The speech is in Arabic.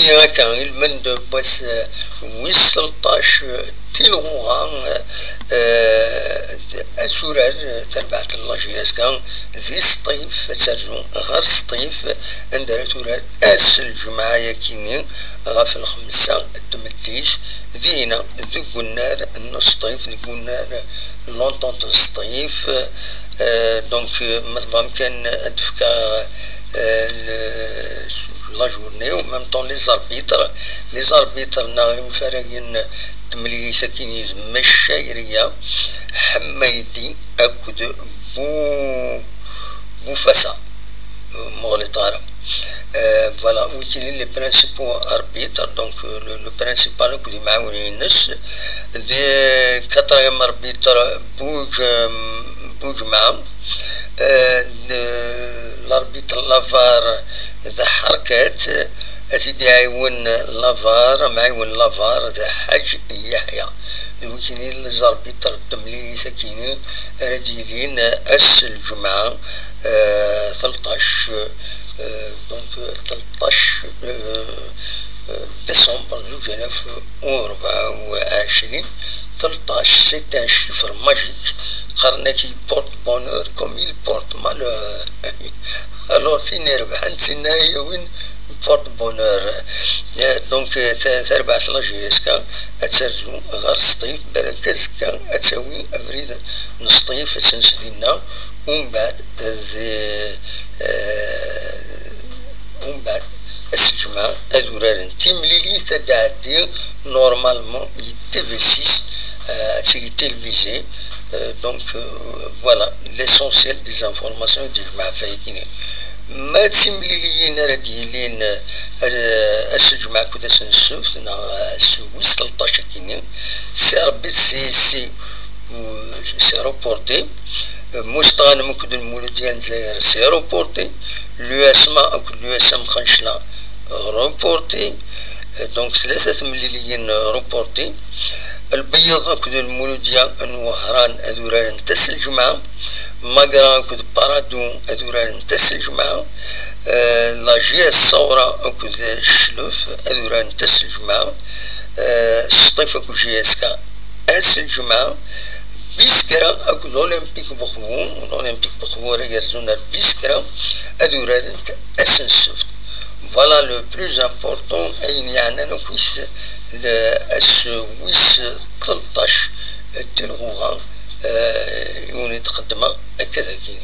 دي كان المند بس ويس 13 تيلوغان أسورار تربعة اللجياس كان ذي سطيف تسرجو غير سطيف عندنا تورار أس الجمعة يكيني غاف الخمسة التمديش ذينا ذي قلنا النصطيف ذي قلنا لونطونت السطيف دونك مثلا كان أدفكا لا جورني و ميم طون لي زاربيتر ناغي مفرقين تمليلي ساكينيز مشايرية حمايدي أكد بوفاسا مغلطارة فوالا ويكيلين لي برانسيبو اربيتر دونك لو برانسيبال أكد معاونين الناس دي كاتريام اربيتر بوج معا الاربيتر لافار ذا حركات أسيدي عيون لافار معيون لافار ذا حاج يحيى الوكيلين الزربيطر التمليلي ساكينين رجيلين أس الجمعة 13 دونك 13 ديسمبر 2024 13 سيت ان شيفر ماجيك قرنكي بورت بونور كوم يل بورت مالور الور تينيربح نتسنى هي وين بورت بونور دونك تربع لاجيسكا اتسرجو غير سطيف بلكزكا اتساوي افريد نسطيف سنسدينا ومن بعد ومن بعد الجمعة أدورار تيمليلي تدعدي نورمالمون يتفسيس تيلي تيلفيزي دونك فوالا ليسونسيال دي زانفورماسيون دي جماعة فايكيني ما تيمليليين راديلين الجمعة كدا سنسوف سويس 13 كيني سي ربي سي روبورتي مستغان ممكن المولود ديال الجزائر سي روبورتي لو اسما اكل لو اسم خنشلا روبورتي دونك 3 مليون روبورتي البيض اكل المولود ديال وهران ادوران تس الجمعة ماغرا اكل بارادو ادوران تس الجمعة لاجيا الصورة اكل الشلوف ادوران تس الجمعة سطيف اكل جياسكا اس الجمعة بيسكرا أكو الأولمبيك بخبو رجعنا بيسكرا أدوران أسنسوفت فوالا لو بلوز امبورطون أين يعني نكويس السويس 13 تلغوغا يوني تقدمها كذا كينا.